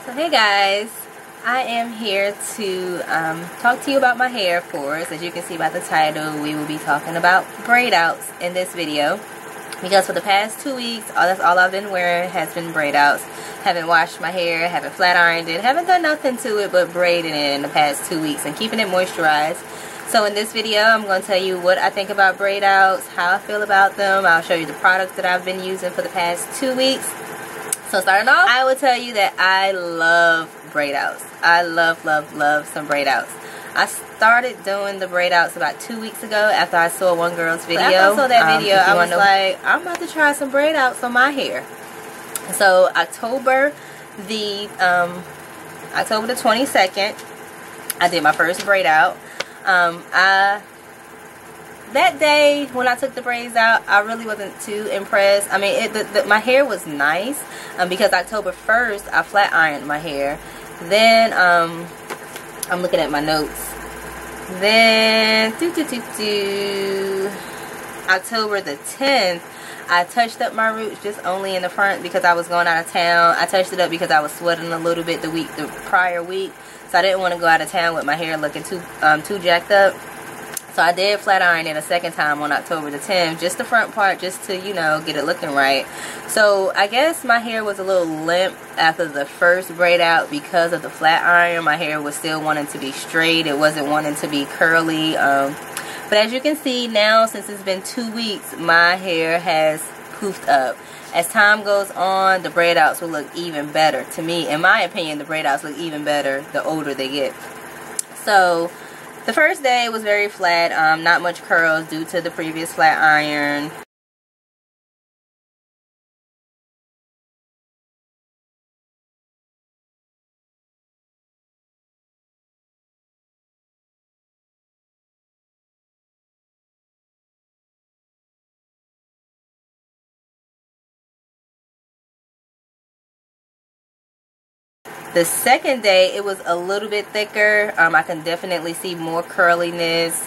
So hey guys, I am here to talk to you about my hair, of course. As you can see by the title, we will be talking about braid outs in this video. Because for the past 2 weeks, that's all I've been wearing has been braid outs. Haven't washed my hair, haven't flat ironed it, haven't done nothing to it but braiding it in the past 2 weeks and keeping it moisturized. So in this video, I'm going to tell you what I think about braid outs, how I feel about them. I'll show you the products that I've been using for the past 2 weeks. So starting off, I will tell you that I love braid outs. I love some braid outs. I started doing the braid outs about 2 weeks ago after I saw one girl's video. After I saw that video, I was like, I'm about to try some braid outs on my hair. So October the 22nd, I did my first braid out. That day when I took the braids out, I really wasn't too impressed. I mean, my hair was nice because October 1st I flat ironed my hair. Then I'm looking at my notes. Then October the 10th, I touched up my roots just only in the front because I was going out of town. I touched it up because I was sweating a little bit the prior week, so I didn't want to go out of town with my hair looking too jacked up. So I did flat iron it a second time on October the 10th, just the front part, just to, you know, get it looking right. So I guess my hair was a little limp after the first braid out because of the flat iron. My hair was still wanting to be straight. It wasn't wanting to be curly. But as you can see now, since it's been 2 weeks, my hair has poofed up. As time goes on, the braid outs will look even better. To me, in my opinion, the braid outs look even better the older they get. So the first day was very flat, not much curls due to the previous flat iron. The second day, it was a little bit thicker. I can definitely see more curliness,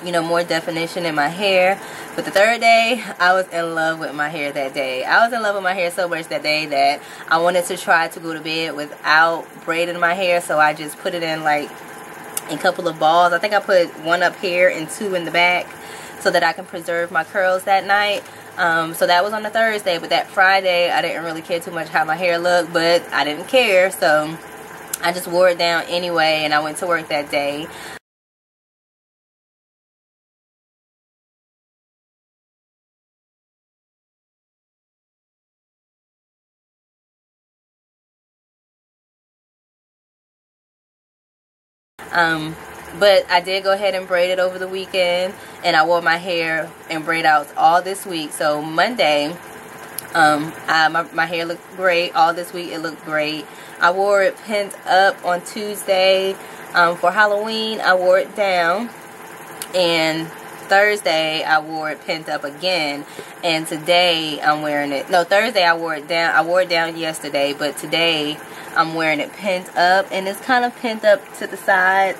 you know, more definition in my hair. But the third day, I was in love with my hair that day. I was in love with my hair so much that day that I wanted to try to go to bed without braiding my hair. So I just put it in like a couple of balls. I think I put one up here and two in the back so that I can preserve my curls that night. So that was on the Thursday, but that Friday I didn't really care too much how my hair looked, but I didn't care, so I just wore it down anyway, and I went to work that day. But I did go ahead and braid it over the weekend, and I wore my hair in braid outs all this week. So Monday, my hair looked great. All this week it looked great. I wore it pinned up on Tuesday. For Halloween, I wore it down, and Thursday I wore it pinned up again, and today I'm wearing it. No, Thursday I wore it down. I wore it down yesterday, but today I'm wearing it pinned up, and it's kind of pinned up to the side.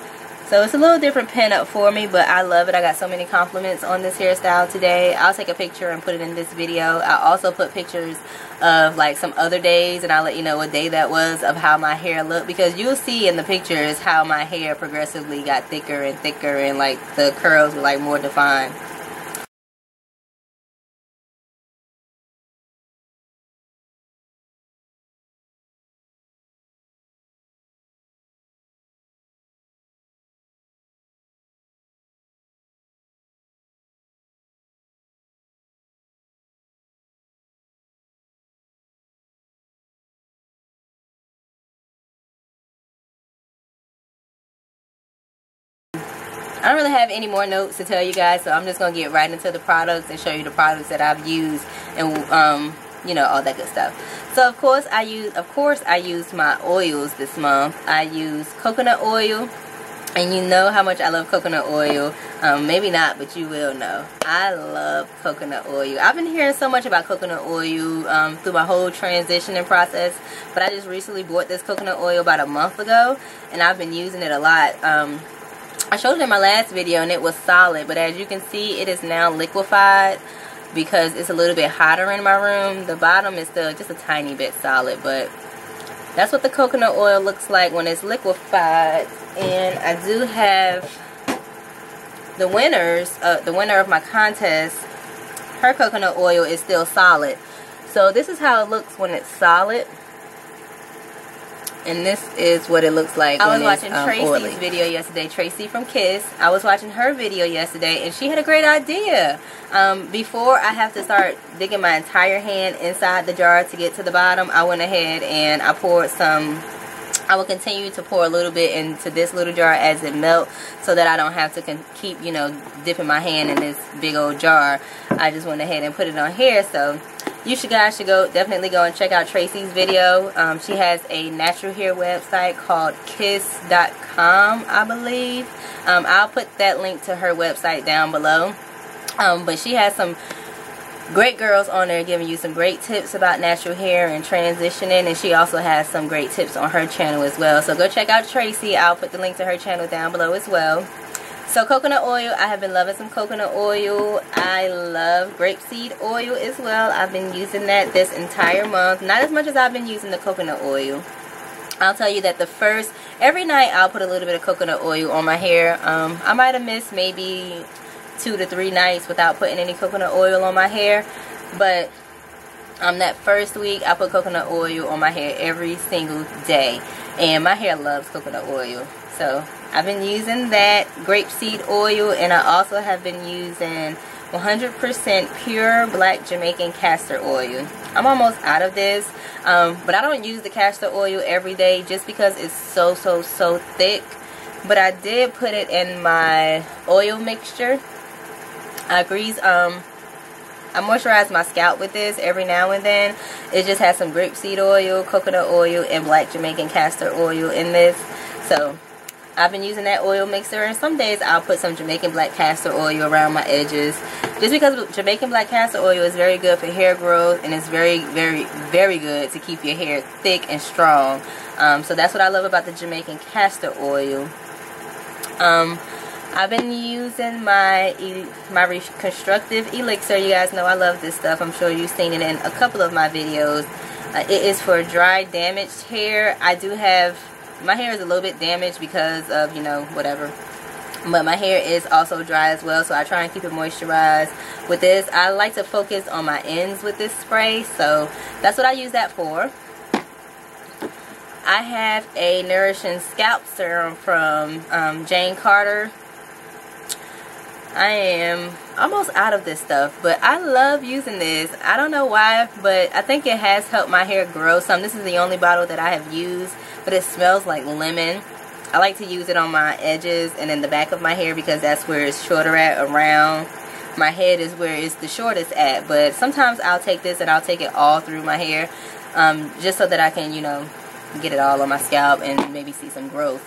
So it's a little different pin up for me, but I love it. I got so many compliments on this hairstyle today. I'll take a picture and put it in this video. I also put pictures of like some other days, and I'll let you know what day that was of how my hair looked, because you'll see in the pictures how my hair progressively got thicker and thicker, and like the curls were like more defined. I don't really have any more notes to tell you guys, so I'm just going to get right into the products and show you the products that I've used, and you know, all that good stuff. So of course I used my oils this month. I used coconut oil, and you know how much I love coconut oil. Maybe not, but you will know. I love coconut oil. I've been hearing so much about coconut oil through my whole transitioning process, but I just recently bought this coconut oil about a month ago, and I've been using it a lot. I showed it in my last video and it was solid, but as you can see, it is now liquefied because it's a little bit hotter in my room. The bottom is still just a tiny bit solid, but that's what the coconut oil looks like when it's liquefied. And I do have the winner of my contest. Her coconut oil is still solid. So this is how it looks when it's solid. And this is what it looks like when it's oily. I was watching Tracy's video yesterday. Tracy from Kiss. I was watching her video yesterday, and she had a great idea. Before I have to start digging my entire hand inside the jar to get to the bottom, I went ahead and I poured some. I will continue to pour a little bit into this little jar as it melts, so that I don't have to keep, you know, dipping my hand in this big old jar. I just went ahead and put it on here. So you guys should definitely go and check out Tracy's video. She has a natural hair website called kiss.com, I believe. I'll put that link to her website down below. But she has some great girls on there giving you some great tips about natural hair and transitioning, and she also has some great tips on her channel as well. So go check out Tracy. I'll put the link to her channel down below as well. So coconut oil, I have been loving some coconut oil. I love grapeseed oil as well. I've been using that this entire month. Not as much as I've been using the coconut oil. I'll tell you that every night I'll put a little bit of coconut oil on my hair. I might have missed maybe 2 to 3 nights without putting any coconut oil on my hair, but that first week I put coconut oil on my hair every single day, and my hair loves coconut oil. So I've been using that grapeseed oil, and I also have been using 100% pure black Jamaican castor oil. I'm almost out of this, but I don't use the castor oil every day just because it's so thick. But I did put it in my oil mixture. I moisturize my scalp with this every now and then. It just has some grapeseed oil, coconut oil, and black Jamaican castor oil in this. So I've been using that oil mixer, and some days I'll put some Jamaican black castor oil around my edges, just because Jamaican black castor oil is very good for hair growth, and it's very good to keep your hair thick and strong. So that's what I love about the Jamaican castor oil. I've been using my reconstructive elixir. You guys know I love this stuff. I'm sure you've seen it in a couple of my videos. It is for dry, damaged hair. My hair is a little bit damaged because of, you know, whatever. But my hair is also dry as well, so I try and keep it moisturized with this. I like to focus on my ends with this spray, so that's what I use that for. I have a nourishing scalp serum from Jane Carter. I am almost out of this stuff, but I love using this. I don't know why, but I think it has helped my hair grow some. This is the only bottle that I have used, but it smells like lemon. I like to use it on my edges and in the back of my hair because that's where it's shorter at. Around my head is where it's the shortest at, but sometimes I'll take this and I'll take it all through my hair, just so that I can, you know, get it all on my scalp and maybe see some growth.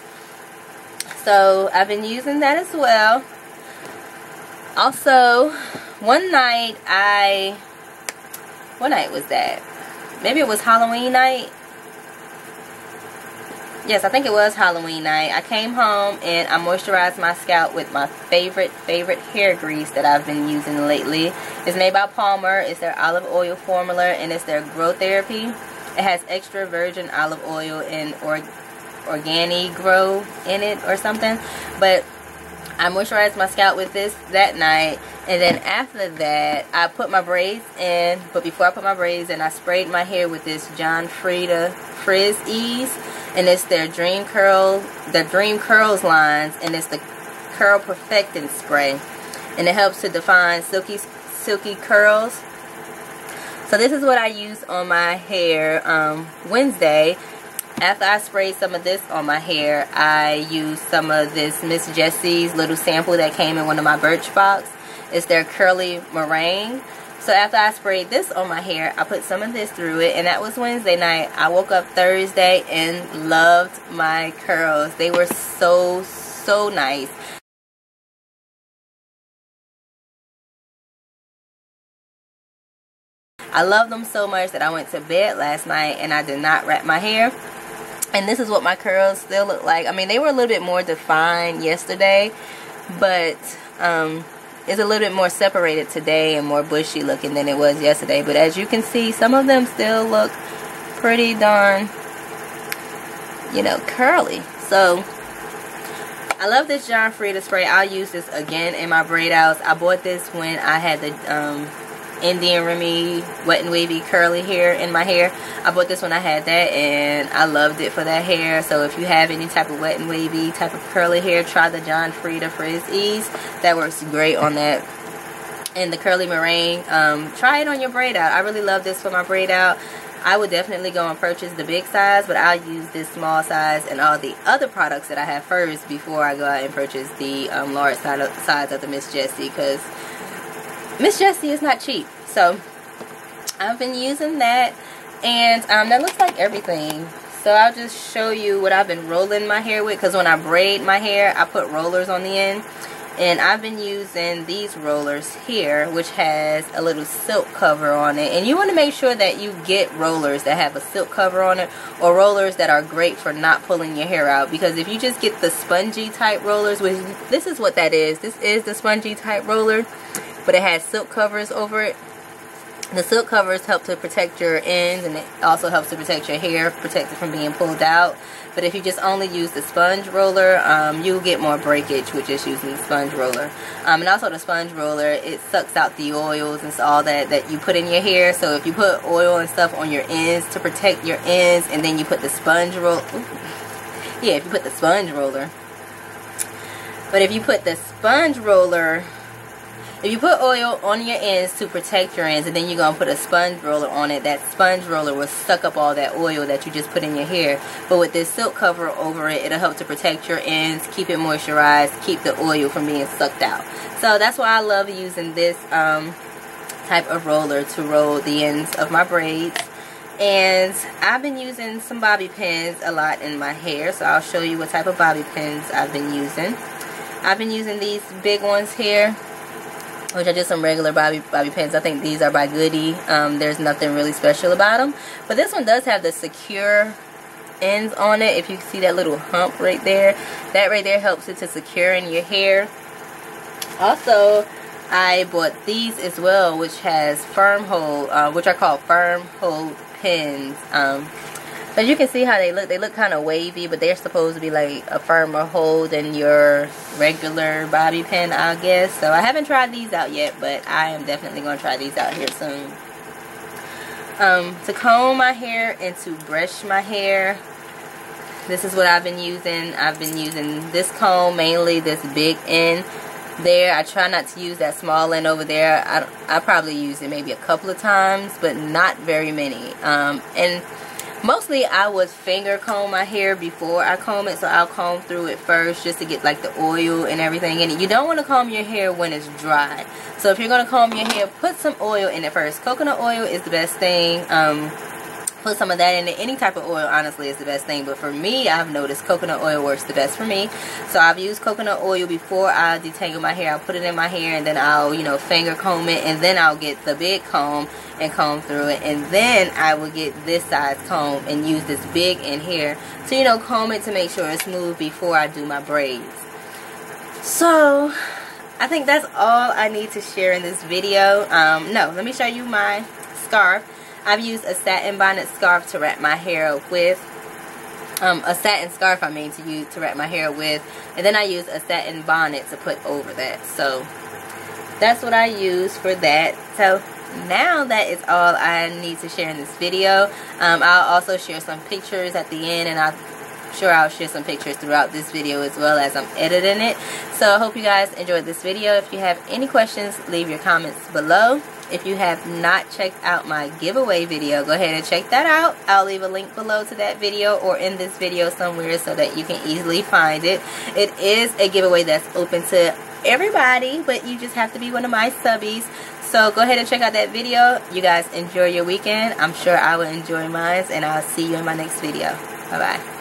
So I've been using that as well. Also, one night what night was that? Maybe it was Halloween night. Yes, I think it was Halloween night. I came home and I moisturized my scalp with my favorite hair grease that I've been using lately. It's made by Palmer. It's their olive oil formula, and it's their Growth Therapy. It has extra virgin olive oil and organic grow in it or something. But I moisturized my scalp with this that night, and then after that I put my braids in. But before I put my braids in, I sprayed my hair with this John Frieda Frizz Ease, and it's their Dream Curls lines, and it's the Curl Perfecting Spray, and it helps to define silky curls. So this is what I used on my hair Wednesday. After I sprayed some of this on my hair, I used some of this Miss Jessie's little sample that came in one of my Birchbox. It's their Curly Meringue. So after I sprayed this on my hair, I put some of this through it, and that was Wednesday night. I woke up Thursday and loved my curls. They were so nice. I love them so much that I went to bed last night and I did not wrap my hair. And this is what my curls still look like. I mean, they were a little bit more defined yesterday, but it's a little bit more separated today and more bushy looking than it was yesterday. But as you can see, some of them still look pretty darn you know, curly. So I love this John Frieda spray. I'll use this again in my braid outs. I bought this when I had the Indian Remy wet and wavy curly hair in my hair. I bought this when I had that, and I loved it for that hair. So if you have any type of wet and wavy type of curly hair, try the John Frieda Frizz Ease. That works great on that. And the curly meringue, try it on your braid out. I really love this for my braid out. I would definitely go and purchase the big size, but I'll use this small size and all the other products that I have first before I go out and purchase the large size of the Miss Jessie, because Miss Jessie is not cheap. So I've been using that, and that looks like everything. So I'll just show you what I've been rolling my hair with, because when I braid my hair, I put rollers on the end. And I've been using these rollers here, which has a little silk cover on it. And you want to make sure that you get rollers that have a silk cover on it, or rollers that are great for not pulling your hair out. Because if you just get the spongy type rollers, which this is what that is. This is the spongy type roller, but it has silk covers over it. The silk covers help to protect your ends, and it also helps to protect your hair, protect it from being pulled out. But if you just only use the sponge roller, you'll get more breakage with just using the sponge roller. And also the sponge roller, it sucks out the oils and all that you put in your hair. So if you put oil and stuff on your ends to protect your ends, and then you put the sponge roller, yeah, if you put the sponge roller. But if you put the sponge roller, if you put oil on your ends to protect your ends, and then you're going to put a sponge roller on it, that sponge roller will suck up all that oil that you just put in your hair. But with this silk cover over it, it'll help to protect your ends, keep it moisturized, keep the oil from being sucked out. So that's why I love using this type of roller to roll the ends of my braids. And I've been using some bobby pins a lot in my hair, so I'll show you what type of bobby pins I've been using. I've been using these big ones here, which are just some regular bobby pins. I think these are by Goody. There's nothing really special about them. But this one does have the secure ends on it. If you see that little hump right there, that right there helps it to secure in your hair. Also, I bought these as well, which has firm hold, which are called firm hold pins. As you can see how they look kind of wavy, but they're supposed to be like a firmer hold than your regular bobby pin, I guess. So I haven't tried these out yet, but I am definitely going to try these out here soon. To comb my hair and to brush my hair, this is what I've been using. I've been using this comb, mainly this big end there. I try not to use that small end over there. I probably use it maybe a couple of times, but not very many. And mostly I would finger comb my hair before I comb it, so I'll comb through it first just to get like the oil and everything in it. You don't want to comb your hair when it's dry. So if you're going to comb your hair, put some oil in it first. Coconut oil is the best thing. Put some of that in it. Any type of oil, honestly, is the best thing. But for me, I've noticed coconut oil works the best for me. So I've used coconut oil before I detangle my hair. I'll put it in my hair, and then I'll, you know, finger comb it. And then I'll get the big comb and comb through it. And then I will get this size comb and use this big in here to, you know, comb it to make sure it's smooth before I do my braids. So I think that's all I need to share in this video. No, let me show you my scarf. I've used a satin bonnet scarf to wrap my hair with. A satin scarf, I mean, to wrap my hair with. And then I use a satin bonnet to put over that. So that's what I use for that. So now that is all I need to share in this video. I'll also share some pictures at the end, and I'm sure I'll share some pictures throughout this video as well as I'm editing it. So I hope you guys enjoyed this video. If you have any questions, leave your comments below. If you have not checked out my giveaway video, go ahead and check that out. I'll leave a link below to that video or in this video somewhere so that you can easily find it. It is a giveaway that's open to everybody, but you just have to be one of my subbies. So go ahead and check out that video. You guys enjoy your weekend. I'm sure I will enjoy mine, and I'll see you in my next video. Bye-bye.